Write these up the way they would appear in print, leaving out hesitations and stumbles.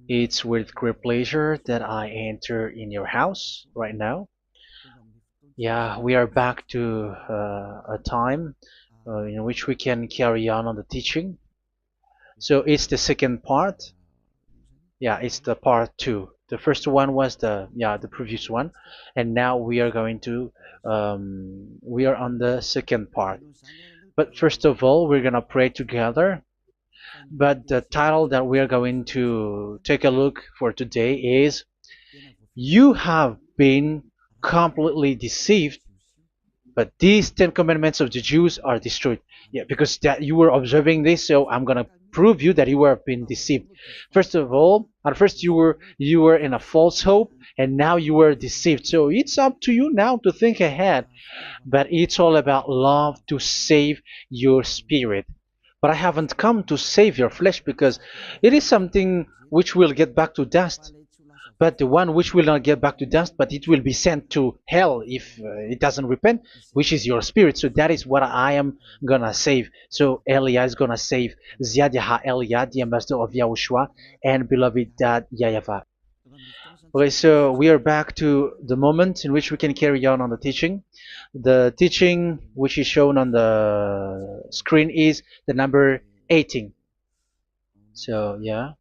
It's with great pleasure that I enter in your house right now. Yeah, we are back to a time in which we can carry on the teaching. So it's the second part. Yeah, it's the part two. The first one was the previous one, and now we are going to we are on the second part. But first of all, we're gonna pray together. But the title that we are going to take a look for today is "You have been completely deceived, but these 10 commandments of the Jews are destroyed." Yeah, because that you were observing this, so I'm gonna prove you that you were been deceived. First of all, at first you were in a false hope, and now you were deceived. So it's up to you now to think ahead. But it's all about love to save your spirit. But I haven't come to save your flesh, because it is something which will get back to dust. But the one which will not get back to dust, but it will be sent to hell if it doesn't repent, which is your spirit. So that is what I am gonna save. So Elia is gonna save Ziadiha Elia, the ambassador of Yahushua, and beloved dad YAHVAH. Okay, so we are back to the moment in which we can carry on the teaching. The teaching which is shown on the screen is the number 18. So yeah.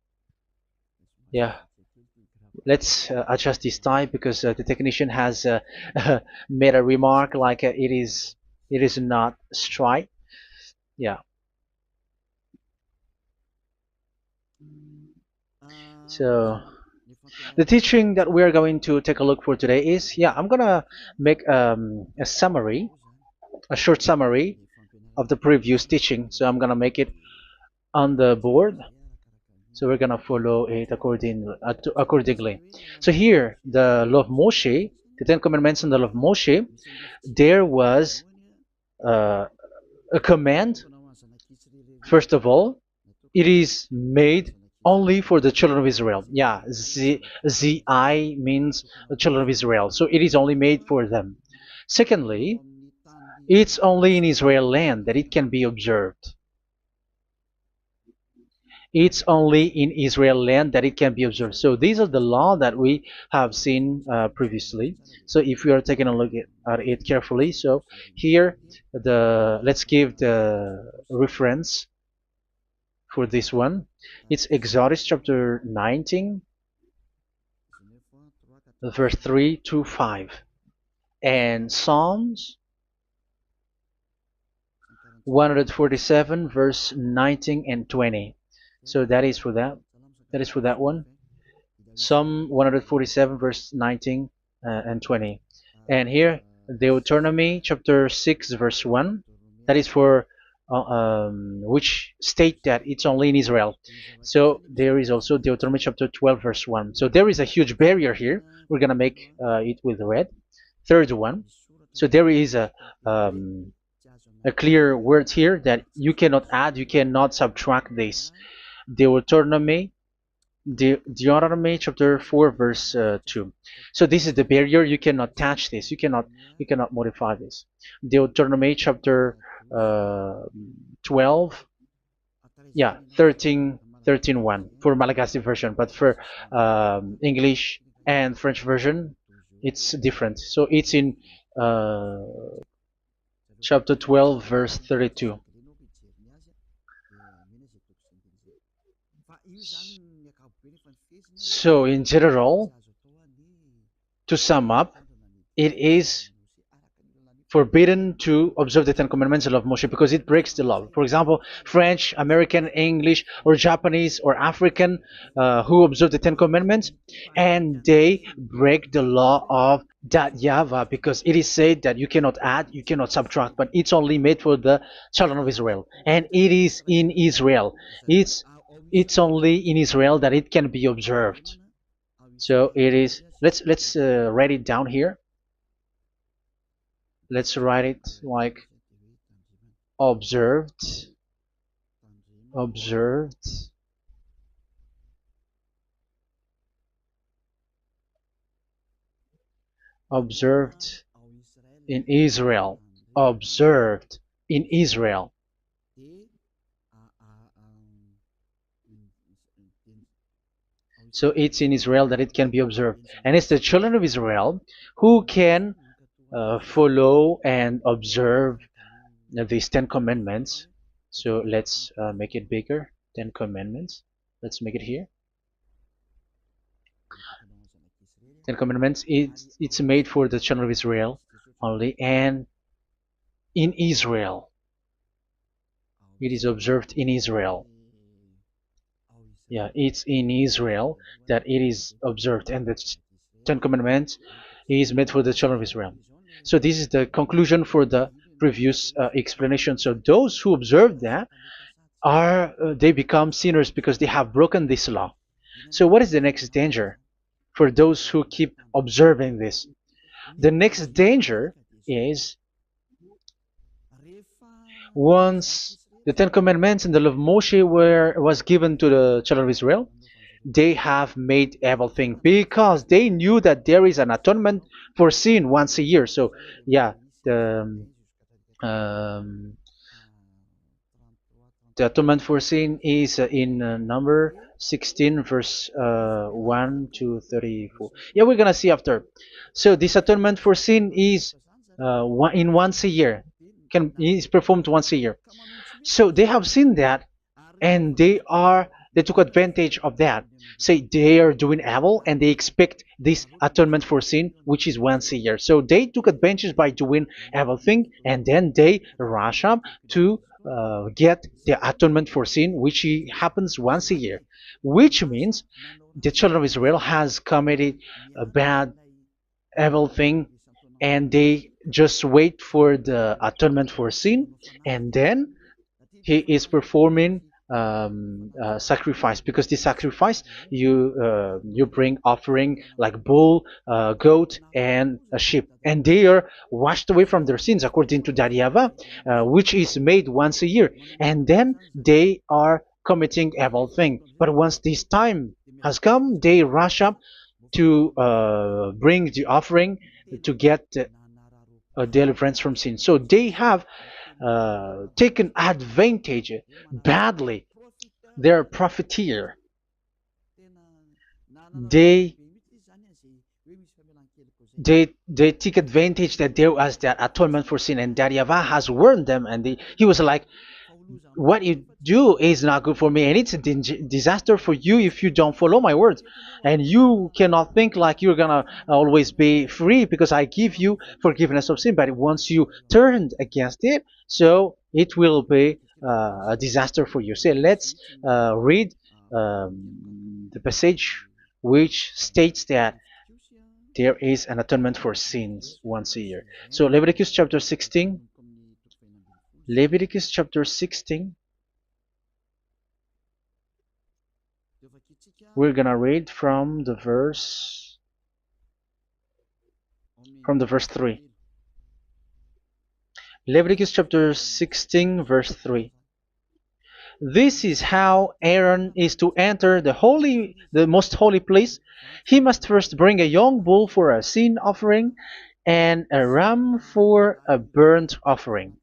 Let's adjust this time, because the technician has made a remark like it is not straight. Yeah. So the teaching that we are going to take a look for today is, I'm gonna make a summary, a short summary of the previous teaching. So I'm gonna make it on the board. So we're gonna follow it accordingly. So here, the law of Moshe, the Ten Commandments and the law of Moshe, there was uh, a command. First of all, it is made only for the children of Israel. Yeah, Z I means the children of Israel. So it is only made for them. Secondly, it's only in Israel land that it can be observed. It's only in Israel land that it can be observed. So these are the law that we have seen previously. So if we are taking a look at it carefully, so here let's give the reference for this one. It's Exodus chapter 19, verse 3 to 5, and Psalms 147, verse 19 and 20. So that is for that. That is for that one. Psalm 147, verse 19 and 20. And here, Deuteronomy chapter 6, verse 1. That is for which state that it's only in Israel. So there is also Deuteronomy chapter 12, verse 1. So there is a huge barrier here. We're going to make it with red. Third one. So there is a clear word here that you cannot add, you cannot subtract this. Deuteronomy Deuteronomy chapter 4, verse 2. So this is the barrier. You cannot touch this. You cannot modify this. Deuteronomy chapter 12, 13 1 for Malagasy version, but for English and French version, it's different. So it's in uh, chapter 12, verse 32. So in general, to sum up, it is forbidden to observe the Ten Commandments and love Moshe, because it breaks the law. For example, French, American, English, or Japanese, or African who observe the Ten Commandments, and they break the law of that YAHVAH, because it is said that you cannot add, you cannot subtract, but it's only made for the children of Israel, and it is in Israel. It's only in Israel that it can be observed. So it is. Let's write it down here. Let's write it like observed, observed, observed in Israel, observed in Israel. So it's in Israel that it can be observed. And it's the children of Israel who can follow and observe these 10 commandments. So let's make it bigger. 10 commandments. Let's make it here. 10 commandments. It's made for the children of Israel only, and in Israel. It is observed in Israel. Yeah, it's in Israel that it is observed, and the Ten Commandments is made for the children of Israel. So this is the conclusion for the previous explanation. So those who observe that are they become sinners because they have broken this law. So what is the next danger for those who keep observing this? The next danger is once the Ten Commandments and the law of Moshe was given to the children of Israel, they have made everything because they knew that there is an atonement for sin once a year. So yeah, um, the atonement for sin is in number 16 verse 1 to 34. Yeah, we're gonna see after. So this atonement for sin is once a year, is performed once a year. So they have seen that, and they took advantage of that. Say they are doing evil and they expect this atonement for sin, which is once a year. So they took advantage by doing evil thing, and then they rush up to get the atonement for sin, which happens once a year, which means the children of Israel has committed a bad evil thing, and they just wait for the atonement for sin, and then he is performing sacrifice, because this sacrifice you bring offering like bull, goat, and a sheep, and they are washed away from their sins according to that YAHVAH, which is made once a year, and then they are committing evil thing. But once this time has come, they rush up to bring the offering to get deliverance from sin. So they have taken advantage badly. They're a profiteer. They they take advantage that there was that atonement for sin, and that YAHVAH has warned them, and he was like, what you do is not good for me, and it's a disaster for you if you don't follow my words, and you cannot think like you're gonna always be free because I give you forgiveness of sin, but once you turned against it, so it will be a disaster for you. So let's read the passage which states that there is an atonement for sins once a year. So Leviticus chapter 16. Leviticus chapter 16. We're gonna read from the verse 3. Leviticus chapter 16 verse 3. This is how Aaron is to enter the most holy place. He must first bring a young bull for a sin offering and a ram for a burnt offering.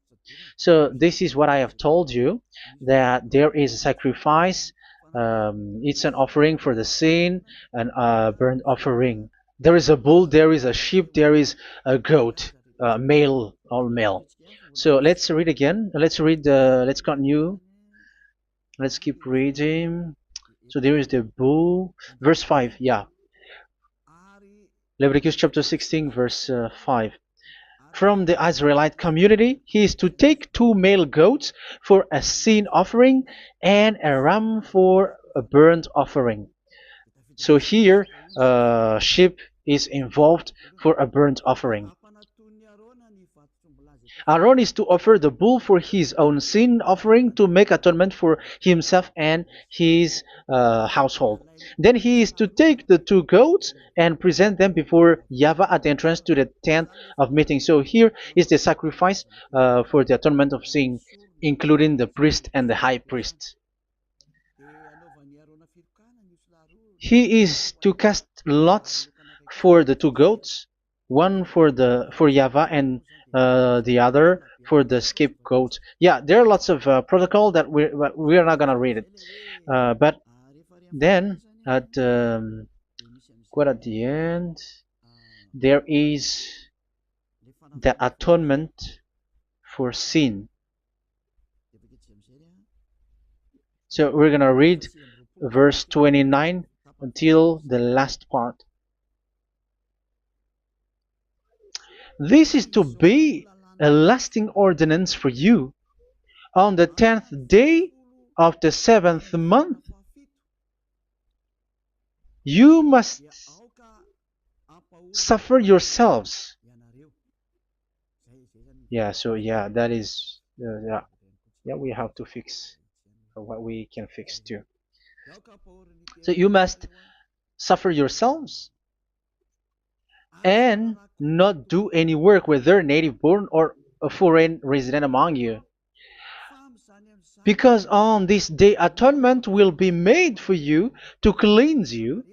So this is what I have told you, that there is a sacrifice. It's an offering for the sin, and a burnt offering. There is a bull, there is a sheep, there is a goat, male, all male. So let's read again. Let's continue. Let's keep reading. So there is the bull, verse 5. Yeah, Leviticus chapter 16 verse 5. From the Israelite community, he is to take 2 male goats for a sin offering and a ram for a burnt offering. So here, sheep is involved for a burnt offering. Aaron is to offer the bull for his own sin offering to make atonement for himself and his household. Then he is to take the 2 goats and present them before YAHVAH at the entrance to the tent of meeting. So here is the sacrifice for the atonement of sin, including the priest and the high priest. He is to cast lots for the 2 goats, one for YAHVAH and the other for the scapegoat. Yeah, there are lots of protocol that we are not gonna read it, but then at quite at the end, there is the atonement for sin. So we're gonna read verse 29 until the last part. This is to be a lasting ordinance for you. On the 10th day of the 7th month, you must suffer yourselves. Yeah, so yeah, that is, yeah, we have to fix what we can fix too. So you must suffer yourselves and not do any work, whether native born or a foreign resident among you. Because on this day atonement will be made for you to cleanse you.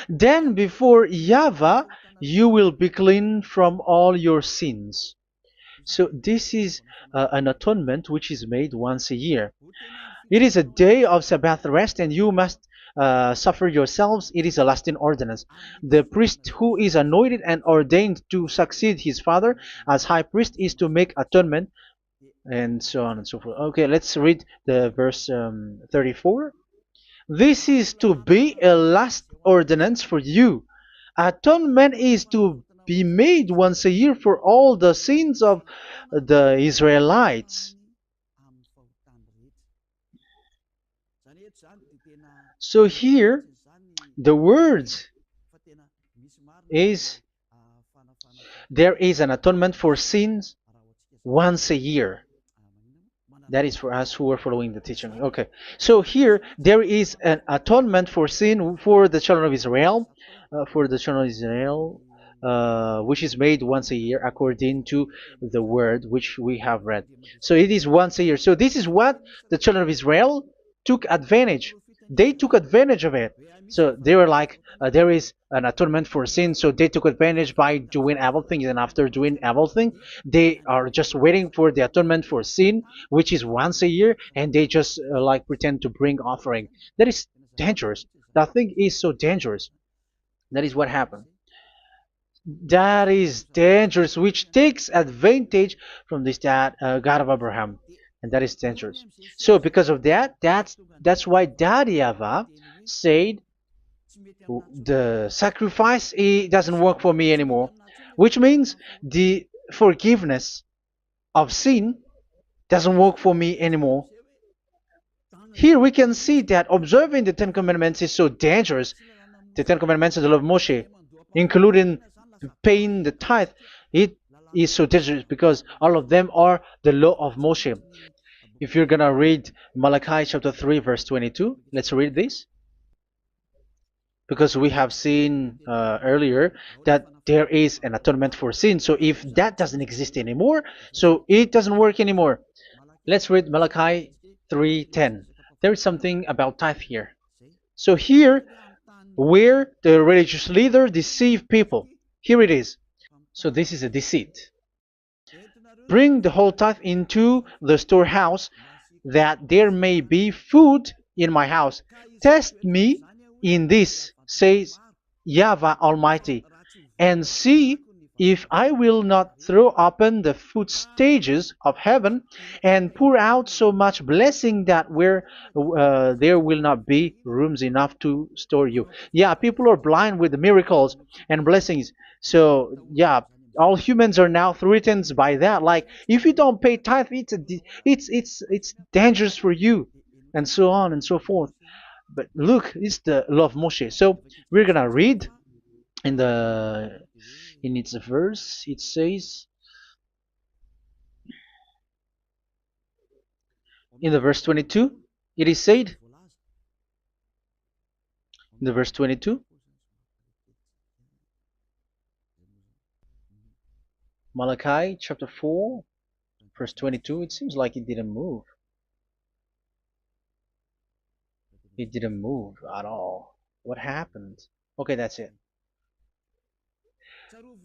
Then before YAHVAH you will be clean from all your sins. So this is an atonement which is made once a year. It is a day of Sabbath rest, and you must suffer yourselves. It is a lasting ordinance. The priest who is anointed and ordained to succeed his father as high priest is to make atonement, and so on and so forth. Okay, let's read the verse 34. This is to be a last ordinance for you. Atonement is to be made once a year for all the sins of the Israelites. So here, the words is there is an atonement for sins once a year. That is for us who are following the teaching. Okay, so here there is an atonement for sin for the children of Israel, which is made once a year according to the word which we have read. So it is once a year. So this is what the children of Israel took advantage. They took advantage of it. So they were like, there is an atonement for sin, so they took advantage by doing evil things, and after doing evil things, they are just waiting for the atonement for sin, which is once a year, and they just like pretend to bring offering. That is dangerous. That thing is so dangerous. That is what happened. That is dangerous, which takes advantage from this God of Abraham, and that is dangerous. So because of that, that's why Daddy Ava said the sacrifice it doesn't work for me anymore, which means the forgiveness of sin doesn't work for me anymore. Here we can see that observing the Ten Commandments is so dangerous. The Ten Commandments of the law of Moshe, including paying the tithe, it is so dangerous because all of them are the law of Moshe. If you're gonna read Malachi chapter 3 verse 22, let's read this. Because we have seen earlier that there is an atonement for sin. So if that doesn't exist anymore, so it doesn't work anymore. Let's read Malachi 3:10. There is something about tithe here. So here, where the religious leader deceive people, here it is. So this is a deceit. Bring the whole tithe into the storehouse, that there may be food in my house. Test me in this, says YAHVAH Almighty, and see if I will not throw open the food stages of heaven and pour out so much blessing that where there will not be rooms enough to store you. Yeah, people are blind with the miracles and blessings. So yeah, all humans are now threatened by that. Like if you don't pay tithe, it's dangerous for you, and so on and so forth. But look, it's the law of Moshe. So we're gonna read in its verse. It says in the verse 22. It is said in the verse 22. Malachi chapter 4, verse 22. It seems like it didn't move. It didn't move at all. What happened? Okay, that's it.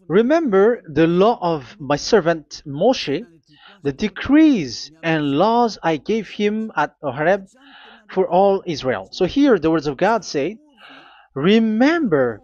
Remember the law of my servant Moshe, the decrees and laws I gave him at Horeb for all Israel. So here the words of God say, remember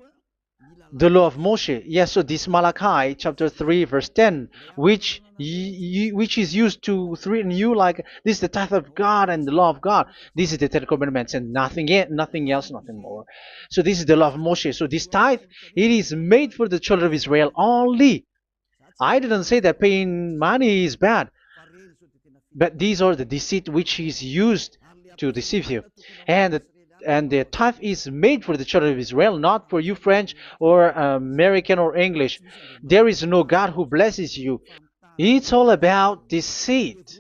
the law of Moshe. Yes, so this Malachi chapter 3 verse 10, which is used to threaten you like this is the tithe of God and the law of God. This is the Ten Commandments and nothing yet, nothing else, nothing more. So this is the law of Moshe. So this tithe, it is made for the children of Israel only. I didn't say that paying money is bad, but these are the deceit which is used to deceive you. And the tithe is made for the children of Israel, not for you French or American or English. There is no God who blesses you. It's all about deceit.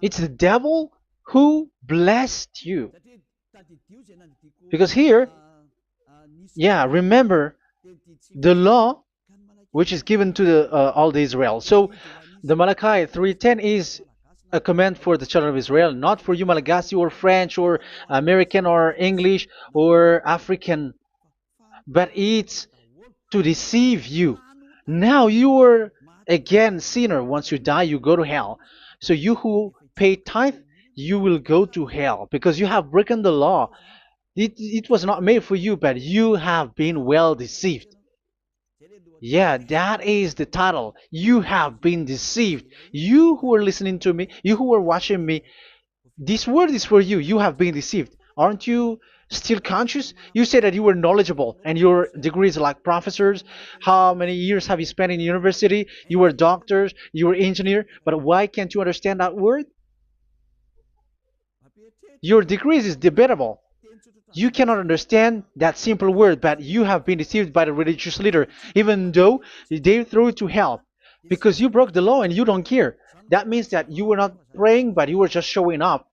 It's the devil who blessed you. Because here, yeah, remember the law which is given to all the Israel. So the Malachi 3:10 is a command for the children of Israel, not for you Malagasy or French or American or English or African, but it's to deceive you. Now you are again sinner. Once you die, you go to hell. So you who pay tithe, you will go to hell because you have broken the law. It was not made for you, but you have been well deceived. Yeah, that is the title. You have been deceived. You who are listening to me, you who are watching me, this word is for you. You have been deceived. Aren't you still conscious? You said that you were knowledgeable and your degrees are like professors. How many years have you spent in university? You were doctors, you were engineer, but why can't you understand that word? Your degrees is debatable. You cannot understand that simple word, but you have been deceived by the religious leader, even though they threw you to hell because you broke the law and you don't care. That means that you were not praying, but you were just showing up.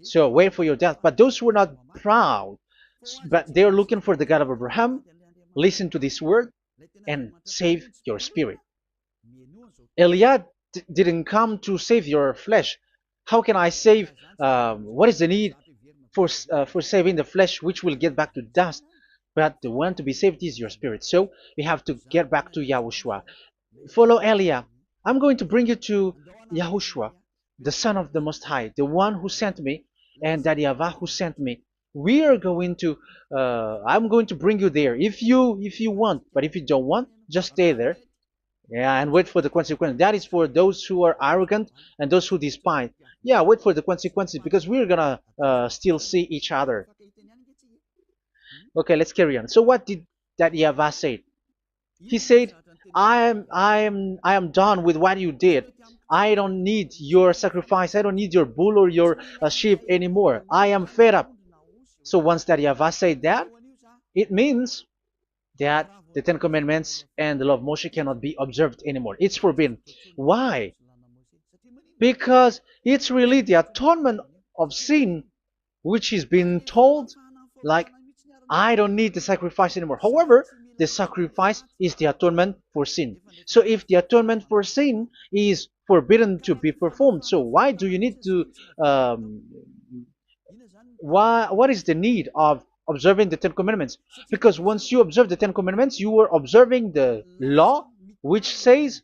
So wait for your death. But those who are not proud, but they are looking for the God of Abraham, listen to this word and save your spirit. Eliad didn't come to save your flesh. How can I save? What is the need for saving the flesh, which will get back to dust? But the one to be saved is your spirit. So we have to get back to Yahushua. Follow Eliah. I'm going to bring you to Yahushua, the Son of the Most High, the one who sent me, and that YAHVAH who sent me. We are going to. I'm going to bring you there if you want, but if you don't want, just stay there. Yeah, and wait for the consequence. That is for those who are arrogant and those who despise. Yeah, wait for the consequences because we're gonna still see each other. Okay, let's carry on. So what did that YAHVAH say? He said, I am done with what you did. I don't need your sacrifice. I don't need your bull or your sheep anymore. I am fed up. So once that YAHVAH said that, it means that the Ten Commandments and the law of Moshe cannot be observed anymore. It's forbidden. Why? Because it's really the atonement of sin which is being told, like, I don't need the sacrifice anymore. However, the sacrifice is the atonement for sin. So if the atonement for sin is forbidden to be performed, so why do you need to what is the need of observing the Ten Commandments? Because once you observe the Ten Commandments, you are observing the law which says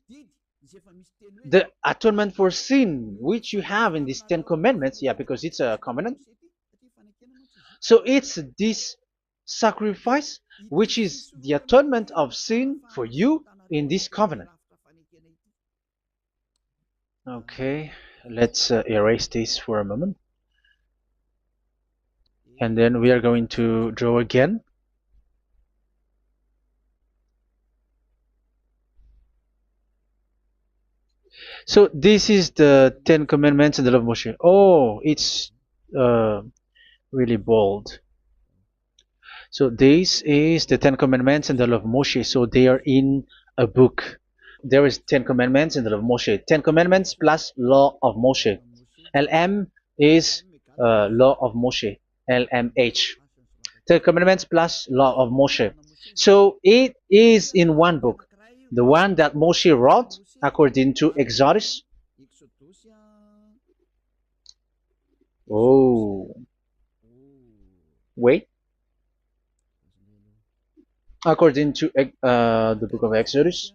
the atonement for sin which you have in these Ten Commandments. Yeah, because it's a covenant. So it's this sacrifice which is the atonement of sin for you in this covenant. Okay, let's erase this for a moment. And then we are going to draw again. So this is the Ten Commandments and the law of Moshe. Oh, it's really bold. So this is the Ten Commandments and the law of Moshe. So they are in a book. There is Ten Commandments and the law of Moshe. Ten Commandments plus law of Moshe. LM is law of Moshe. LMH. Ten Commandments plus law of Moshe. So it is in one book. The one that Moshe wrote according to Exodus. Oh, wait. According to the book of Exodus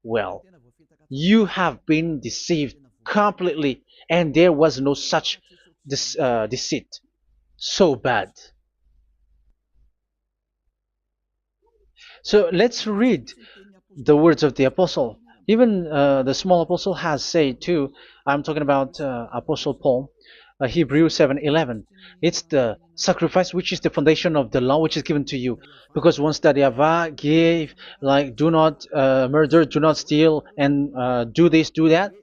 well. You have been deceived completely, and there was no such deceit. So bad. So let's read the words of the apostle. Even the small apostle has said too. I'm talking about Apostle Paul, Hebrews 7:11. It's the sacrifice which is the foundation of the law which is given to you. Because once that YAHVAH gave, like, do not murder, do not steal, and do this, do that,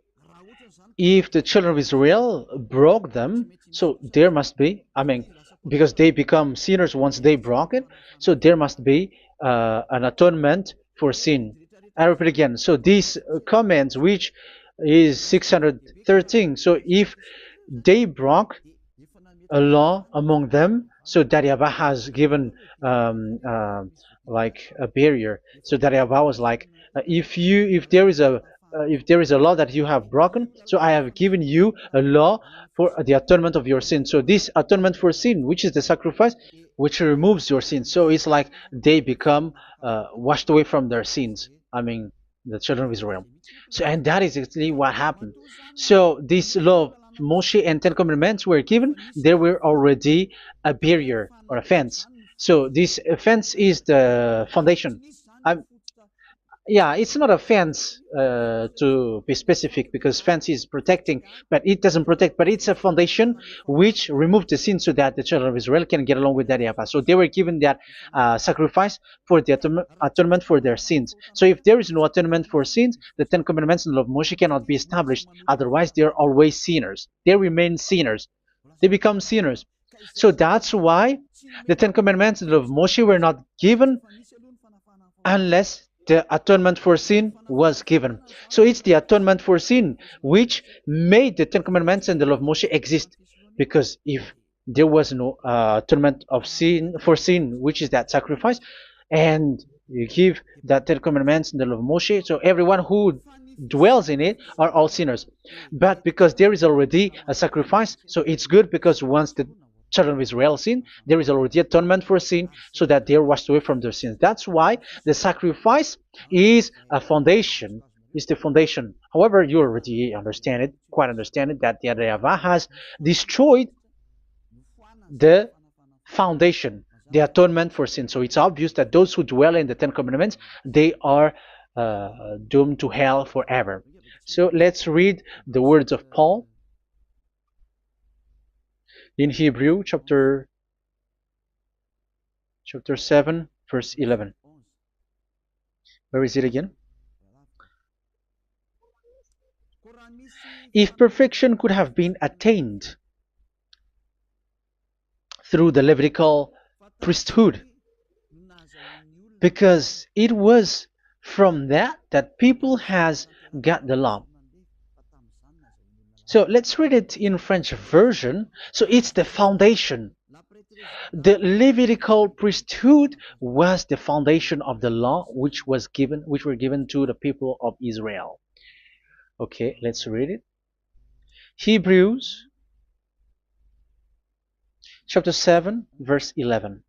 if the children of Israel broke them, so there must be, I mean, because they become sinners once they broke it, so there must be an atonement for sin. I repeat again. So these comments, which is 613, so if they broke a law among them, so that YAHVAH has given like a barrier. So that YAHVAH was like, if there is a law that you have broken, so I have given you a law for the atonement of your sin. So this atonement for sin, which is the sacrifice, which removes your sin. So it's like they become washed away from their sins. I mean, the children of Israel. So, and that is exactly what happened. So this law of Moshe and Ten Commandments were given. There were already a barrier or a fence. So this fence is the foundation. I'm, yeah, it's not a fence to be specific, because fence is protecting, but it doesn't protect. But it's a foundation which removed the sin so that the children of Israel can get along with that YAHVAH. So they were given that sacrifice for the atonement for their sins. So if there is no atonement for sins, the Ten Commandments and the law of Moshe cannot be established. Otherwise, they are always sinners. They remain sinners. They become sinners. So that's why the Ten Commandments and the law of Moshe were not given unless the atonement for sin was given. So it's the atonement for sin which made the Ten Commandments and the law of Moshe exist. Because if there was no atonement of sin for sin, which is that sacrifice, and you give that Ten Commandments and the law of Moshe, so everyone who dwells in it are all sinners. But because there is already a sacrifice, so it's good, because once the children of Israel sin, there is already atonement for sin, so that they are washed away from their sins. That's why the sacrifice is a foundation, is the foundation. However, you already understand it, quite understand it, that the YAHVAH has destroyed the foundation, the atonement for sin. So it's obvious that those who dwell in the Ten Commandments, they are doomed to hell forever. So let's read the words of Paul in Hebrew chapter 7 verse 11. Where is it again? If perfection could have been attained through the Levitical priesthood, because it was from that people has got the law. So let's read it in French version. So it's the foundation. The Levitical priesthood was the foundation of the law which were given to the people of Israel. Okay, let's read it. Hebrews chapter 7 verse 11.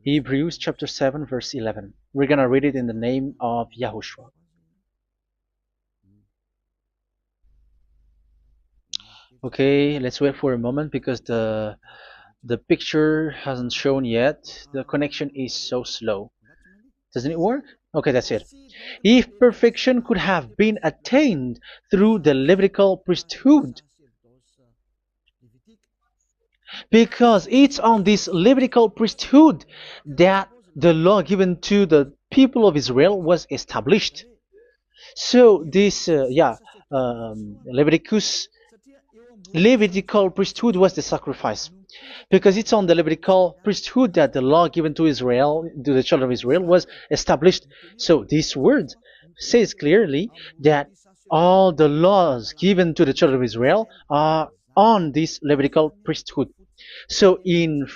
Hebrews chapter 7 verse 11. We're gonna read it in the name of YAHOSHUAH. Okay, let's wait for a moment, because the picture hasn't shown yet. The connection is so slow. Doesn't it work? Okay, that's it. If perfection could have been attained through the Levitical priesthood, because it's on this Levitical priesthood that the law given to the people of Israel was established. So this, Levitical priesthood was the sacrifice, because it's on the Levitical priesthood that the law given to Israel, to the children of Israel, was established. So this word says clearly that all the laws given to the children of Israel are on this Levitical priesthood. So in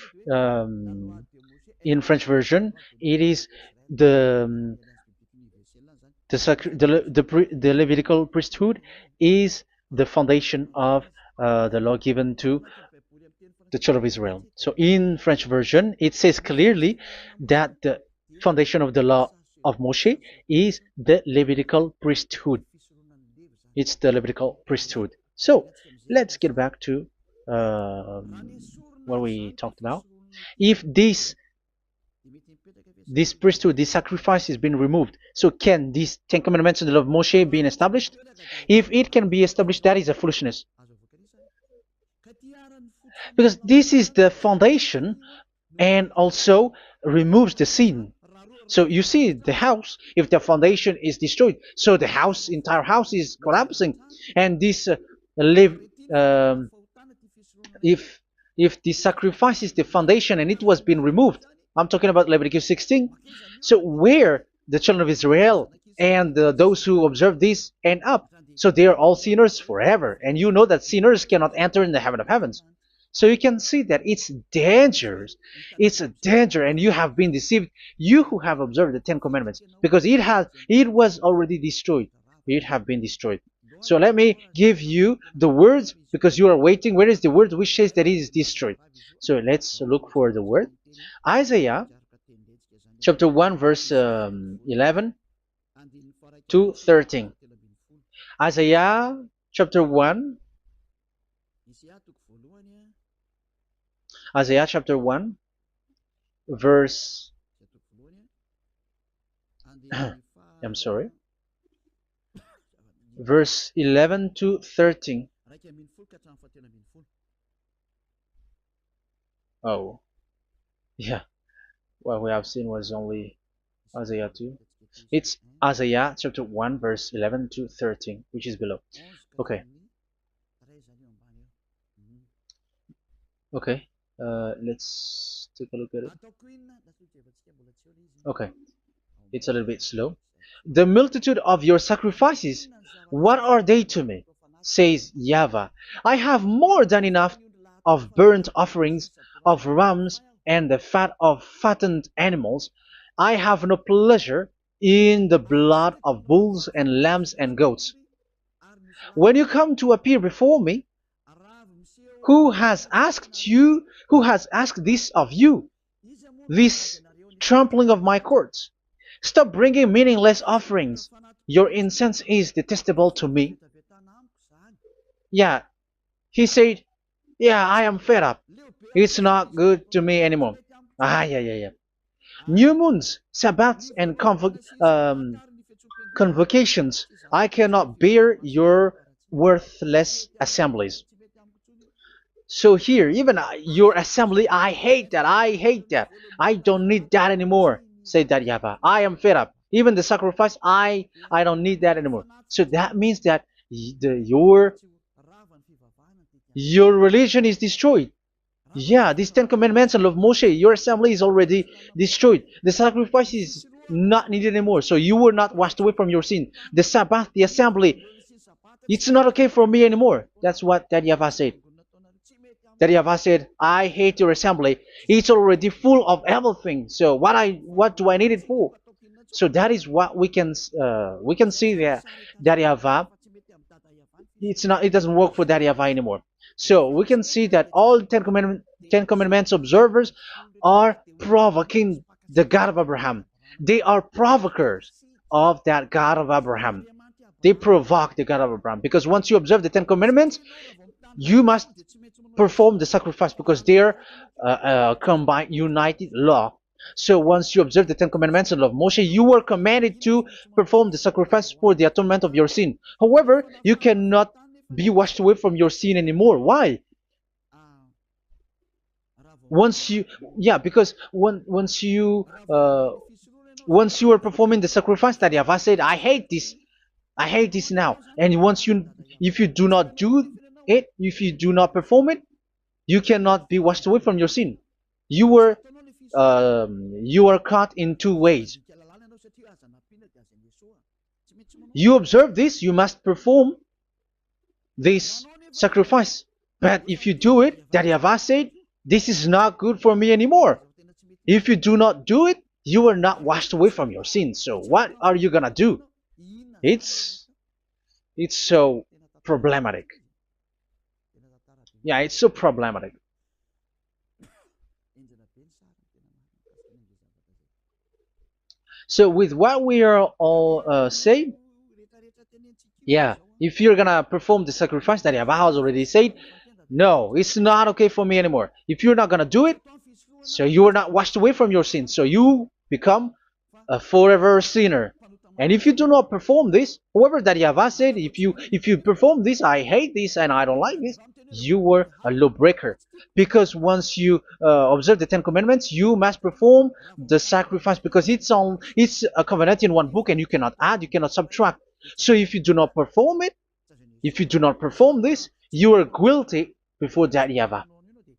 French version, it is the Levitical priesthood is the foundation of the law given to the children of Israel. So in French version, it says clearly that the foundation of the law of Moshe is the Levitical priesthood. It's the Levitical priesthood. So let's get back to what we talked about. If this priesthood, this sacrifice is being removed, so can these Ten Commandments and the law of Moshe be established? If it can be established, that is a foolishness. Because this is the foundation and also removes the sin. So you see the house, if the foundation is destroyed, so the house, entire house is collapsing. And this live, um, if the sacrifice is the foundation and it was being removed, I'm talking about Leviticus 16. So where the children of Israel and those who observe this end up, so they are all sinners forever. And you know that sinners cannot enter in the heaven of heavens. So you can see that it's dangerous. It's a danger, and you have been deceived. You who have observed the Ten Commandments, because it was already destroyed. It have been destroyed. So let me give you the words, because you are waiting. Where is the word which says that it is destroyed? So let's look for the word. Isaiah chapter 1 verse 11 to 13. Isaiah chapter 1. Isaiah chapter 1 verse I'm sorry, verse 11 to 13. Oh, yeah, what we have seen was only Isaiah 2. It's Isaiah chapter 1 verse 11 to 13, which is below. Okay. Okay. Let's take a look at it. Okay. It's a little bit slow. The multitude of your sacrifices, what are they to me? Says YAHVAH. I have more than enough of burnt offerings, of rams, and the fat of fattened animals. I have no pleasure in the blood of bulls and lambs and goats. When you come to appear before me, who has asked this of you, this trampling of my courts? Stop bringing meaningless offerings. Your incense is detestable to me. Yeah, he said, yeah, I am fed up. It's not good to me anymore. Yeah. New moons, Sabbaths, and convocations. I cannot bear your worthless assemblies. So here, even your assembly, I hate that. I hate that. I don't need that anymore. Say that, YAHVAH. I am fed up. Even the sacrifice, I don't need that anymore. So that means that your religion is destroyed. Yeah, these Ten Commandments and love Moshe, your assembly is already destroyed. The sacrifice is not needed anymore. So you were not washed away from your sin. The Sabbath, the assembly, it's not okay for me anymore. That's what that YAHVAH said. That YAHVAH said, I hate your assembly. It's already full of everything. So what do I need it for? So that is what we can see there. That YAHVAH, it doesn't work for that YAHVAH anymore. So we can see that all Ten Commandments observers are provoking the God of Abraham. They are provokers of that God of Abraham. They provoke the God of Abraham, because once you observe the Ten Commandments, you must perform the sacrifice, because they're combined, united law. So once you observe the Ten Commandments and love Moshe, you were commanded to perform the sacrifice for the atonement of your sin. However, you cannot be washed away from your sin anymore. Why? Because once you are performing the sacrifice that YAHVAH said, I hate this now. And if you do not do it, if you do not perform it, you cannot be washed away from your sin. You are caught in two ways. You observe this, you must perform this sacrifice. But if you do it, that YAHVAH said, this is not good for me anymore. If you do not do it, you are not washed away from your sins. So what are you gonna do? It's so problematic. Yeah, it's so problematic. So with what we are all saying, yeah, if you're gonna perform the sacrifice that Yahweh has already said, no, it's not okay for me anymore. If you're not gonna do it, so you are not washed away from your sins, so you become a forever sinner. And if you do not perform this, whoever that Yahweh said, if you perform this, I hate this and I don't like this, you were a lawbreaker. Because once you observe the Ten Commandments, you must perform the sacrifice because it's a covenant in one book and you cannot add, you cannot subtract. So if you do not perform it, if you do not perform this, you are guilty before that Yahweh.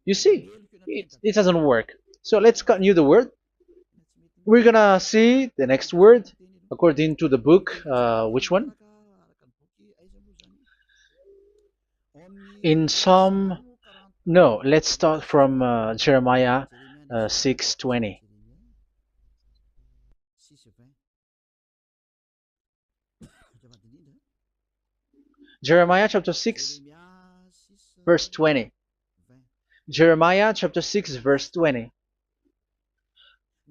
You see, it doesn't work. So let's continue the word. We're gonna see the next word according to the book. Which one? In Psalm. No, let's start from Jeremiah 6:20. Jeremiah chapter 6, verse 20. Jeremiah chapter 6, verse 20.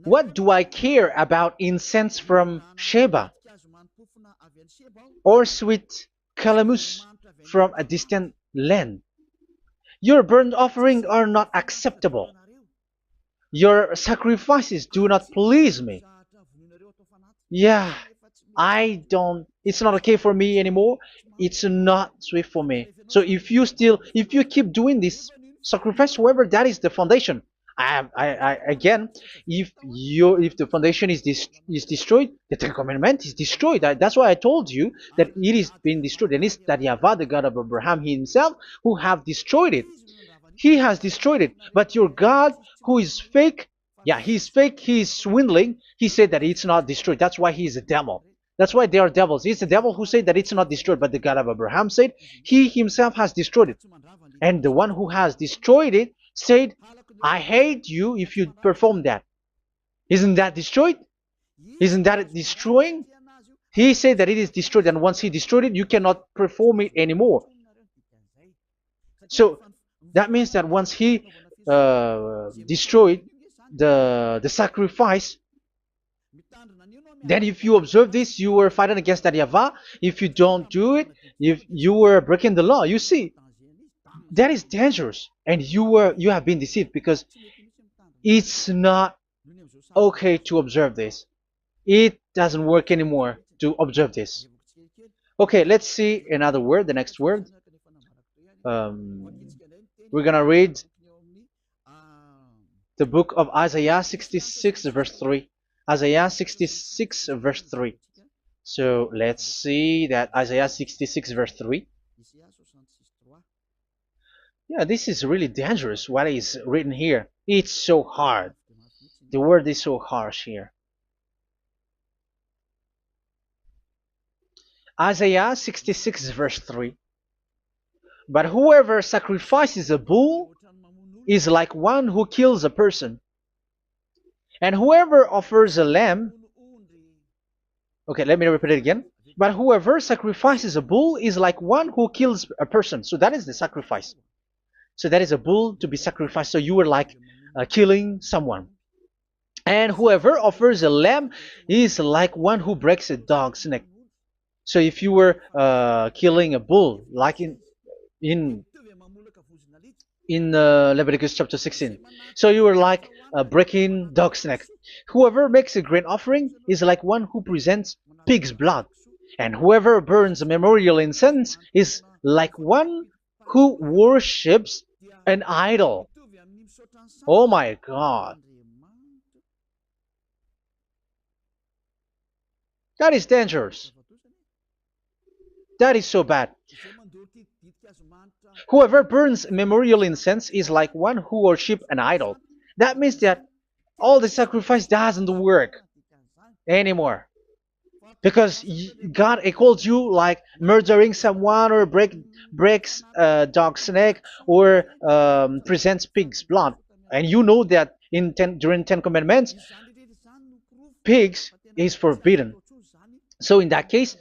What do I care about incense from Sheba or sweet calamus from a distant land? Your burnt offerings are not acceptable. Your sacrifices do not please me. Yeah, it's not okay for me anymore. It's not sweet for me. So if you keep doing this sacrifice, however, that is the foundation. Again, if the foundation is destroyed, the Ten Commandment is destroyed. That's why I told you that it is being destroyed, and it's that Yahweh, the God of Abraham himself, who have destroyed it. He has destroyed it. But your God, who is fake, yeah, he's fake, he's swindling. He said that it's not destroyed. That's why he's a devil. That's why they are devils. It's the devil who said that it's not destroyed, but the God of Abraham said he himself has destroyed it. And the one who has destroyed it said, I hate you if you perform that. Isn't that destroyed? Isn't that destroying? He said that it is destroyed, and once he destroyed it, you cannot perform it anymore. So that means that once he destroyed the sacrifice, then if you observe this, you were fighting against that Yahweh. If you don't do it, if you were breaking the law, you see, that is dangerous, and you have been deceived because it's not okay to observe this. It doesn't work anymore to observe this. Okay, let's see another word, the next word. We're gonna read the book of Isaiah 66 verse 3. Isaiah 66 verse 3. So let's see that Isaiah 66 verse 3. Yeah, this is really dangerous what is written here. It's so hard. The word is so harsh here. Isaiah 66 verse 3. But whoever sacrifices a bull is like one who kills a person. And whoever offers a lamb... Okay, let me repeat it again. But whoever sacrifices a bull is like one who kills a person. So that is the sacrifice. So that is a bull to be sacrificed. So you were like killing someone. And whoever offers a lamb is like one who breaks a dog's neck. So if you were killing a bull, like in Leviticus chapter 16, so you were like breaking dog's neck. Whoever makes a grain offering is like one who presents pig's blood, and whoever burns a memorial incense is like one who worships an idol. Oh my God. That is dangerous. That is so bad. Whoever burns memorial incense is like one who worships an idol. That means that all the sacrifice doesn't work anymore. Because God equals you like murdering someone or breaks a dog's neck or presents pig's blood. And you know that during Ten Commandments, pigs is forbidden. So in that case,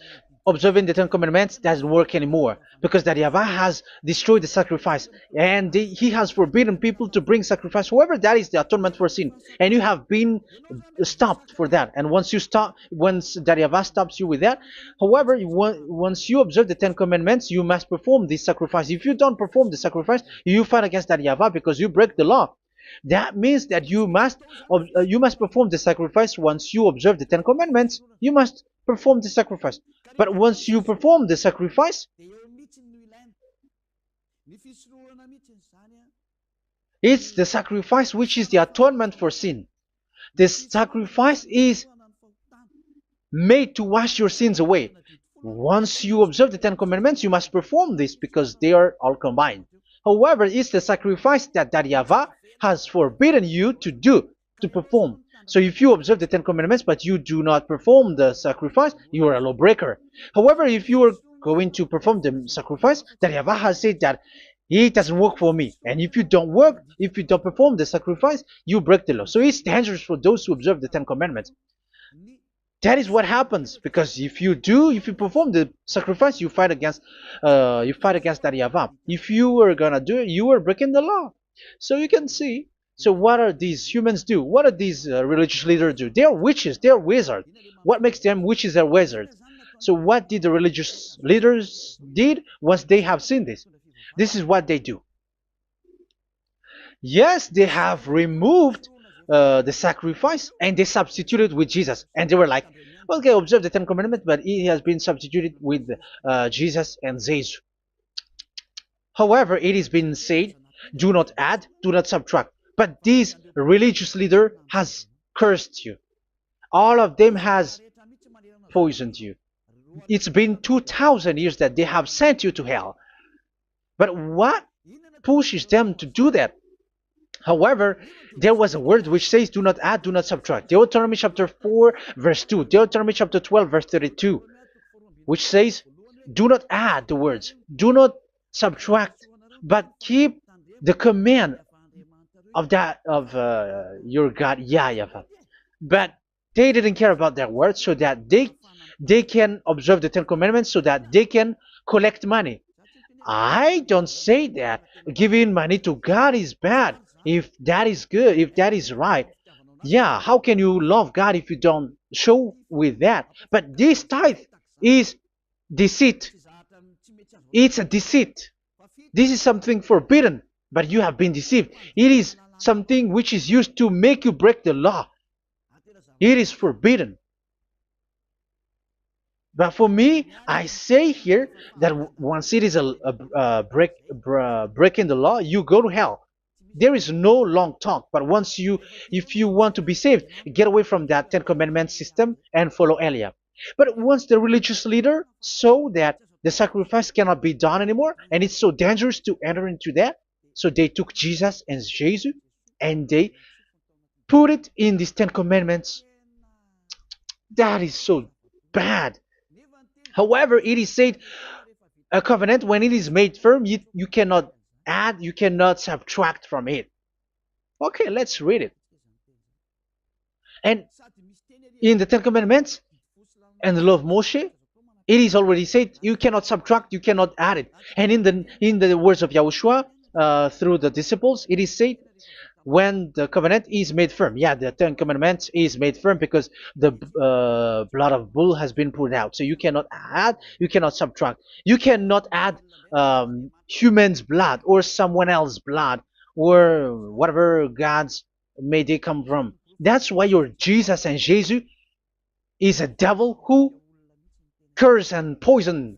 observing the Ten Commandments doesn't work anymore because that Yahweh has destroyed the sacrifice and he has forbidden people to bring sacrifice. However, that is the atonement for sin, and you have been stopped for that. And once that Yahweh stops you with that, however, once you observe the Ten Commandments, you must perform this sacrifice. If you don't perform the sacrifice, you fight against that Yahweh because you break the law. That means that you must perform the sacrifice. Once you observe the Ten Commandments, you must perform the sacrifice. But once you perform the sacrifice, it's the sacrifice which is the atonement for sin. This sacrifice is made to wash your sins away. Once you observe the Ten Commandments, you must perform this because they are all combined. However, it's the sacrifice that Yahweh has forbidden you to do, to perform. So if you observe the Ten Commandments but you do not perform the sacrifice, you are a lawbreaker. However, if you are going to perform the sacrifice, that Yahweh has said that it doesn't work for me. And if you don't perform the sacrifice, you break the law. So it's dangerous for those who observe the Ten Commandments. That is what happens, because if you perform the sacrifice, you fight against that Yahweh. If you are gonna do it, you are breaking the law. So you can see. So what are these humans do? What are these religious leaders do? They are witches. They are wizards. What makes them witches or wizards? So what did the religious leaders did once they have seen this? This is what they do. Yes, they have removed the sacrifice and they substituted with Jesus. And they were like, okay, observe the Ten Commandments, but it has been substituted with Jesus and Jesus. However, it has been said, do not add, do not subtract. But this religious leader has cursed you. All of them has poisoned you. It's been 2,000 years that they have sent you to hell. But what pushes them to do that? However, there was a word which says, do not add, do not subtract. Deuteronomy chapter 4, verse 2. Deuteronomy chapter 12, verse 32. Which says, do not add the words. Do not subtract. But keep the command of your God, YAHVAH. But they didn't care about their words, so that they can observe the Ten Commandments, so that they can collect money. I don't say that giving money to God is bad. If that is good, if that is right, yeah, how can you love God if you don't show with that? But this tithe is deceit. It's a deceit. This is something forbidden, but you have been deceived. It is something which is used to make you break the law. It is forbidden. But for me, I say here that once it is breaking the law, you go to hell. There is no long talk. But if you want to be saved, get away from that Ten Commandments system and follow Eliab. But once the religious leader saw that the sacrifice cannot be done anymore, and it's so dangerous to enter into that, so they took Jesus and Jesus and they put it in these Ten Commandments. That is so bad. However, it is said, a covenant, when it is made firm, you cannot add, you cannot subtract from it. Okay, let's read it. And in the Ten Commandments and the law of Moshe, it is already said, you cannot subtract, you cannot add it. And in the words of YAHOSHUAH, through the disciples, it is said, when the covenant is made firm. Yeah, the Ten Commandments is made firm because the blood of bull has been poured out. So you cannot add, you cannot subtract. You cannot add human's blood or someone else's blood or whatever gods may they come from. That's why your Jesus and Jesus is a devil who curse and poison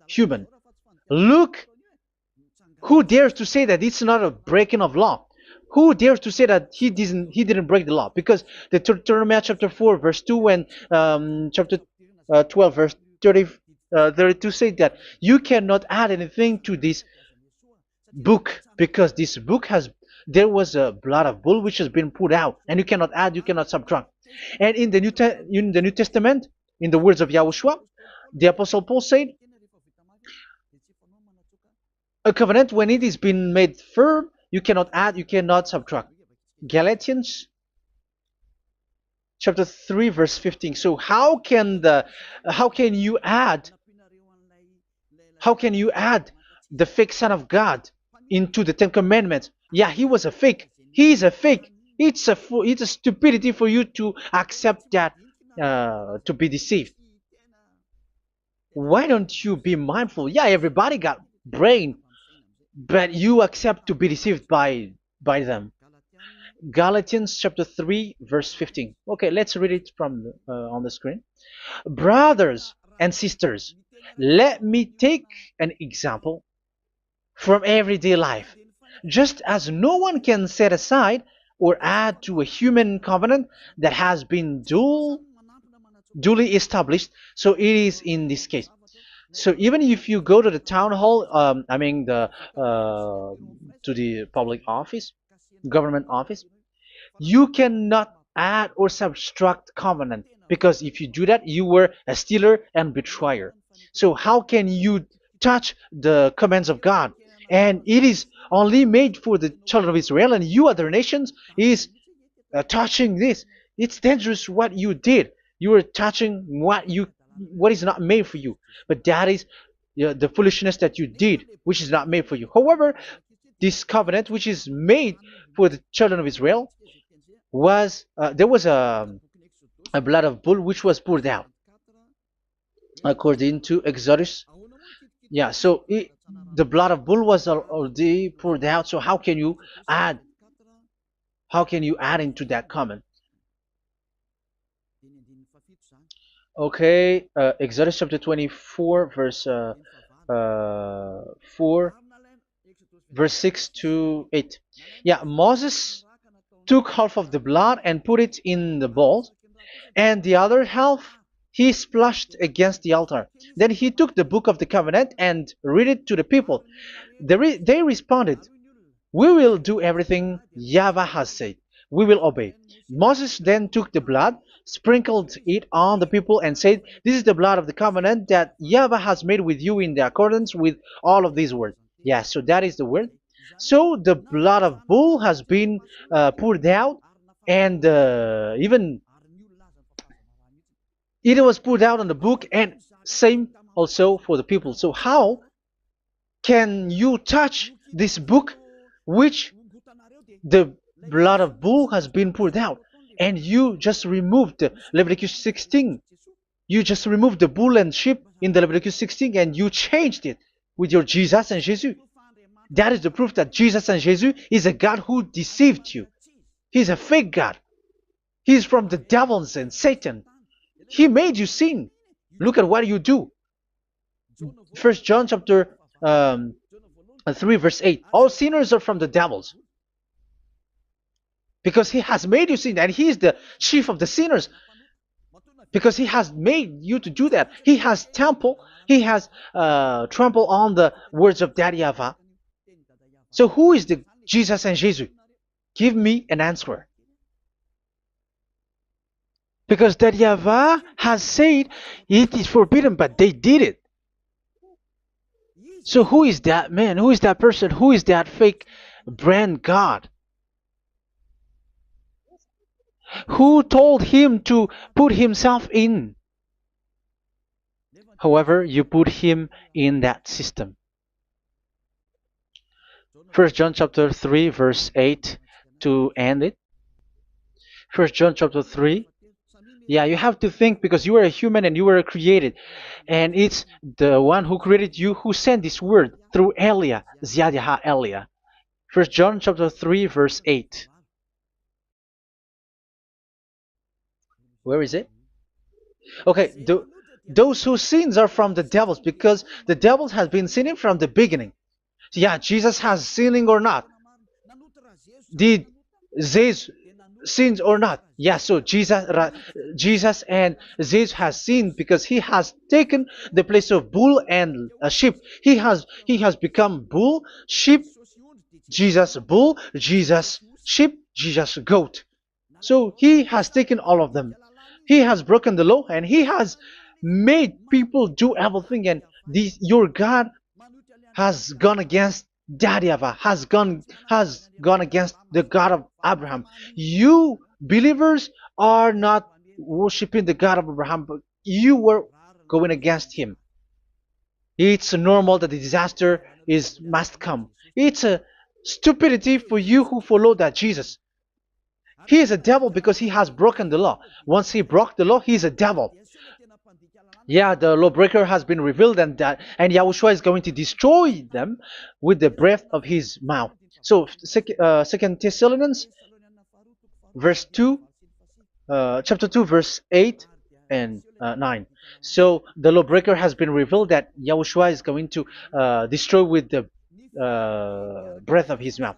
human. Look, who dares to say that it's not a breaking of law? Who dares to say that he didn't break the law? Because the Deuteronomy chapter 4 verse 2 and chapter 12 verse 32 say that you cannot add anything to this book, because this book there was a blood of bull which has been put out, and you cannot add, you cannot subtract. And in the New Testament, in the words of YAHOSHUAH, the Apostle Paul said, a covenant, when it is been made firm, you cannot add, you cannot subtract. Galatians chapter 3 verse 15. So how can you add How can you add the fake Son of God into the Ten Commandments? Yeah, he was a fake. He is a fake. It's a stupidity for you to accept that, to be deceived. Why don't you be mindful? Yeah, everybody got brain, but you accept to be deceived by them. Galatians chapter 3 verse 15. Okay, let's read it from on the screen. Brothers and sisters, let me take an example from everyday life. Just as no one can set aside or add to a human covenant that has been duly established, so it is in this case. So even if you go to the town hall, I mean to the public office, government office, you cannot add or subtract covenant, because if you do that, you were a stealer and betrayer. So how can you touch the commands of God? And it is only made for the children of Israel, and you other nations is touching this. It's dangerous what you did. You are touching what is not made for you. But that is the foolishness that you did, which is not made for you. However, this covenant, which is made for the children of Israel, was there was a blood of bull which was poured out according to Exodus. Yeah, so the blood of bull was already poured out. So add how can you add into that comment? Okay, Exodus chapter 24 verse 4 verse 6 to 8. Yeah, Moses took half of the blood and put it in the bowl, and the other half he splashed against the altar. Then he took the book of the covenant and read it to the people. They responded, "We will do everything YAHVAH has said. We will obey." Moses then took the blood, sprinkled it on the people, and said, "This is the blood of the covenant that YAHVAH has made with you in the accordance with all of these words." Yeah, so that is the word. So the blood of bull has been poured out, and even it was poured out on the book, and same also for the people. So how can you touch this book which the blood of bull has been poured out, and you just removed Leviticus 16? You just removed the bull and sheep in the Leviticus 16, and you changed it with your Jesus and Jesus. That is the proof that Jesus and Jesus is a God who deceived you. He's a fake God. He's from the devils and Satan. He made you sin. Look at what you do. First John chapter 3 verse 8. All sinners are from the devils, because he has made you sin, and he is the chief of the sinners, because he has made you to do that. He has trampled on the words of Daddy YAHVAH. So who is the Jesus and Jesus? Give me an answer. Because Daddy YAHVAH has said it is forbidden, but they did it. So who is that man? Who is that person? Who is that fake brand God? Who told him to put himself in? However, you put him in that system. First John chapter 3 verse 8 to end it. First John chapter 3. Yeah, you have to think, because you are a human and you were created. And it's the one who created you who sent this word through Elia, Ziadiha Elia. First John chapter 3 verse 8. Where is it? Okay, those whose sins are from the devils, because the devils has been sinning from the beginning. Yeah, Jesus has sinning or not? Did Jesus sins or not? Yeah, so Jesus and Jesus has sinned, because he has taken the place of bull and a sheep. He has become bull, sheep, Jesus bull, Jesus sheep, Jesus goat. So he has taken all of them. He has broken the law, and he has made people do everything. And your God has gone against Daddy YAHVAH, has gone against the God of Abraham. You believers are not worshiping the God of Abraham, but you were going against him. It's normal that the disaster is must come. It's a stupidity for you who follow that Jesus. He is a devil because he has broken the law. Once he broke the law, he is a devil. Yeah, the lawbreaker has been revealed, and Yahushua is going to destroy them with the breath of his mouth. So, Second Thessalonians, verse 2, chapter 2, verse 8 and 9. So the lawbreaker has been revealed that Yahushua is going to destroy with the breath of his mouth.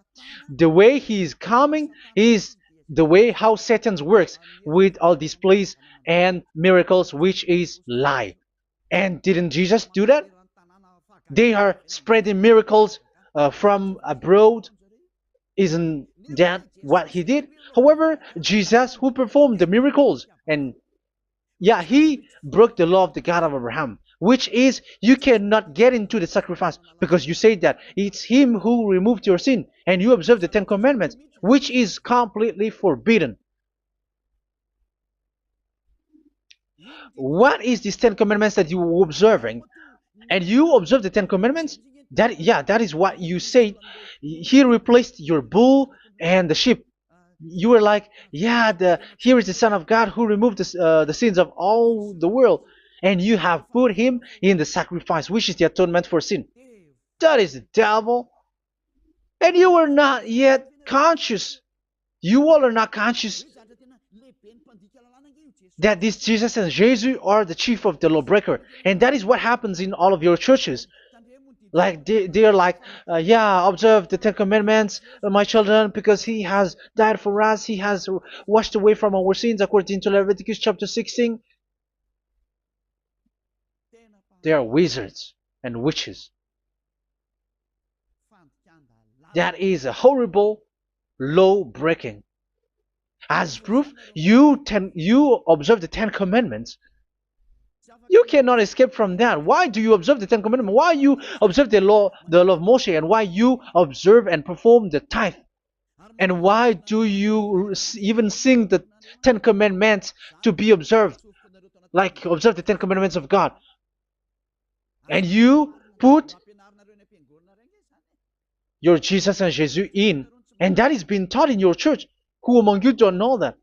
The way he is coming is the way how Satan works with all displays and miracles, which is lie. And didn't Jesus do that? They are spreading miracles from abroad. Isn't that what he did? However, Jesus, who performed the miracles, and yeah, he broke the law of the God of Abraham, which is you cannot get into the sacrifice because you say that it's him who removed your sin, and you observe the Ten Commandments, which is completely forbidden. What is these Ten Commandments that you were observing? And you observe the Ten Commandments? That is what you said. He replaced your bull and the sheep. You were like, yeah, here is the Son of God who removed the sins of all the world, and you have put him in the sacrifice, which is the atonement for sin. That is the devil. And you are not yet conscious. You all are not conscious that this Jesus and Jesus are the chief of the lawbreaker. And that is what happens in all of your churches. Like they are like, yeah, observe the Ten Commandments, my children, because he has died for us. He has washed away from our sins according to Leviticus chapter 16. They are wizards and witches. That is a horrible law breaking. As proof, you observe the Ten Commandments. You cannot escape from that. Why do you observe the Ten Commandments? Why you observe the law of Moshe, and why you observe and perform the tithe? And why do you even sing the Ten Commandments to be observed? Like observe the Ten Commandments of God. And you put your Jesus and Jesus in. And that is being taught in your church. Who among you don't know that?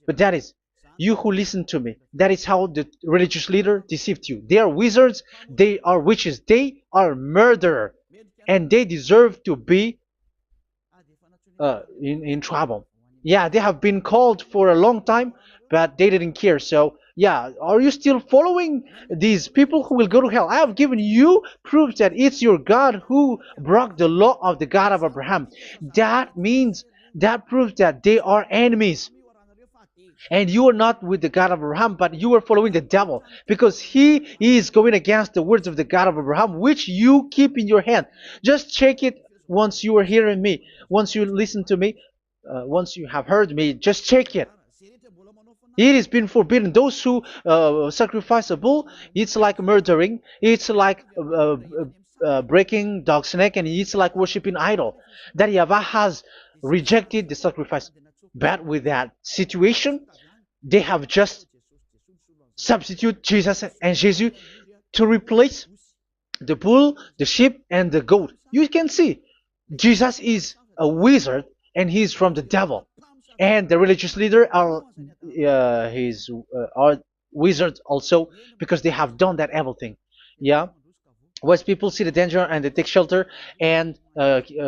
But that is you who listen to me. That is how the religious leader deceived you. They are wizards. They are witches. They are murderers. And they deserve to be in trouble. Yeah, they have been called for a long time, but they didn't care. So, yeah, are you still following these people who will go to hell? I have given you proof that it's your God who broke the law of the God of Abraham. That means, that proves that they are enemies. And you are not with the God of Abraham, but you are following the devil, because he is going against the words of the God of Abraham, which you keep in your hand. Just check it once you are hearing me, once you listen to me, once you have heard me, just check it. It has been forbidden. Those who sacrifice a bull, it's like murdering, it's like breaking dog's neck, and it's like worshiping idol. That YAHVAH has rejected the sacrifice. But with that situation, they have just substitute Jesus and Jesus to replace the bull, the sheep, and the goat. You can see Jesus is a wizard, and he's from the devil. And the religious leader are are wizards also, because they have done that evil thing. Yeah. Once people see the danger and they take shelter, and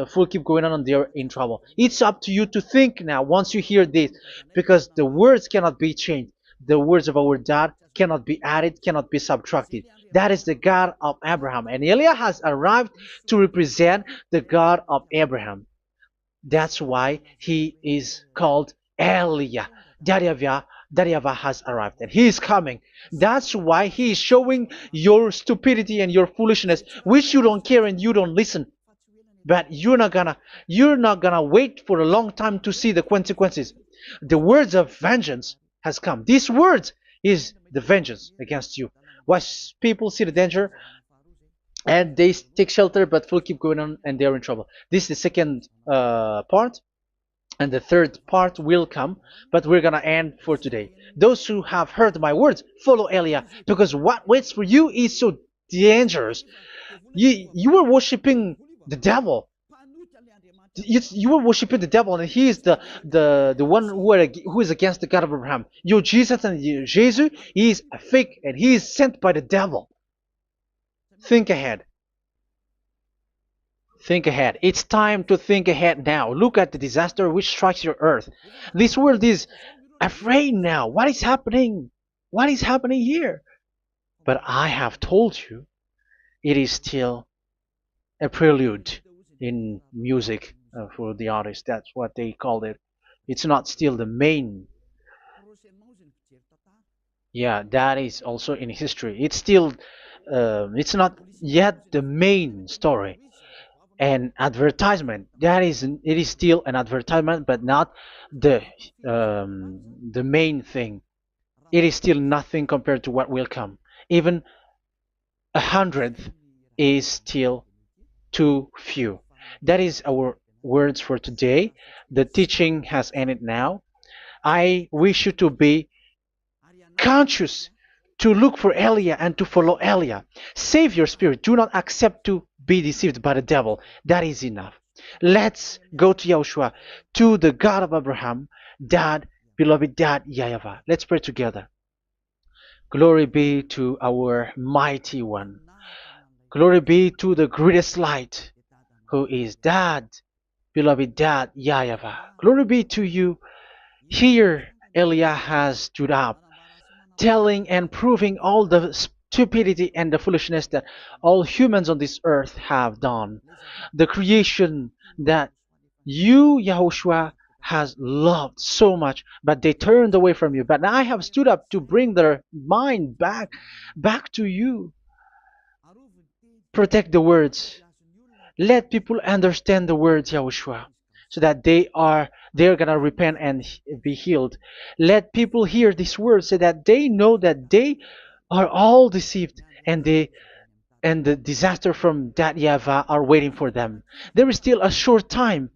full keep going on, and they're in trouble. It's up to you to think now once you hear this, because the words cannot be changed. The words of our God cannot be added, cannot be subtracted. That is the God of Abraham, and Eliah has arrived to represent the God of Abraham. That's why he is called Eliah. YAHVAH has arrived, and he is coming. That's why he is showing your stupidity and your foolishness, which you don't care and you don't listen. But you're not gonna wait for a long time to see the consequences. The words of vengeance has come. These words is the vengeance against you. Once people see the danger and they take shelter, but will keep going on, and they're in trouble. This is the second part. And the third part will come, but we're gonna end for today. Those who have heard my words, follow Eliah, because what waits for you is so dangerous. You were worshiping the devil. You were worshiping the devil, and he is the one who is against the God of Abraham. Your Jesus and your Jesus, he is a fake, and he is sent by the devil. Think ahead. Think ahead. It's time to think ahead now. Look at the disaster which strikes your earth. This world is afraid now. What is happening? What is happening here? But I have told you, it is still a prelude in music for the artist. That's what they called it. It's not still the main. Yeah, that is also in history. It's still, it's not yet the main story. And advertisement, that is, it is still an advertisement, but not the the main thing. It is still nothing compared to what will come. Even a hundredth is still too few. That is our words for today. The teaching has ended now. I wish you to be conscious, to look for Elia and to follow Elia. Save your spirit. Do not accept to be deceived by the devil. That is enough. Let's go to Yahushua, to the God of Abraham, Dad, beloved Dad, YAHVAH. Let's pray together. Glory be to our mighty one. Glory be to the greatest light, who is Dad, beloved Dad, YAHVAH. Glory be to you. Here, Elia has stood up, telling and proving all the stupidity and the foolishness that all humans on this earth have done. The creation that you, Yahushua, has loved so much, but they turned away from you. But now I have stood up to bring their mind back to you. Protect the words. Let people understand the words, Yahushua, so that they're gonna repent and be healed. Let people hear these words so that they know that they are all deceived, and the disaster from that YAHVAH are waiting for them. There is still a short time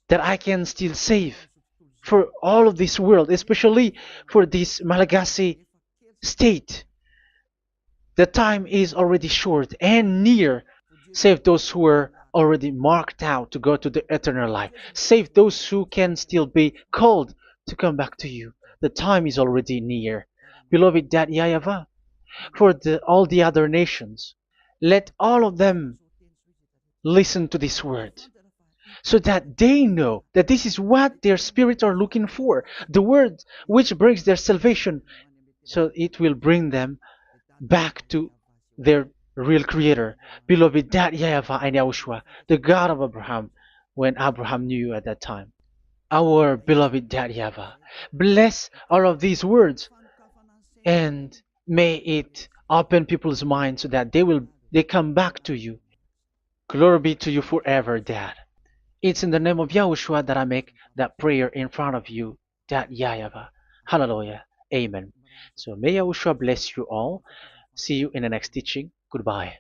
that I can still save for all of this world, especially for this Malagasy state. The time is already short and near. Save those who are already marked out to go to the eternal life. Save those who can still be called to come back to you. The time is already near. Beloved Dad YAHVAH, for all the other nations, let all of them listen to this word, so that they know that this is what their spirits are looking for, the word which brings their salvation, so it will bring them back to their real creator, beloved Dad YAHVAH and Yahushua, the God of Abraham, when Abraham knew you at that time. Our beloved Dad YAHVAH, bless all of these words, and may it open people's minds so that they come back to you. Glory be to you forever, Dad. It's in the name of Yahushua that I make that prayer in front of you, Dad YAHVAH. Hallelujah. Amen. So may Yahushua bless you all. See you in the next teaching. Goodbye.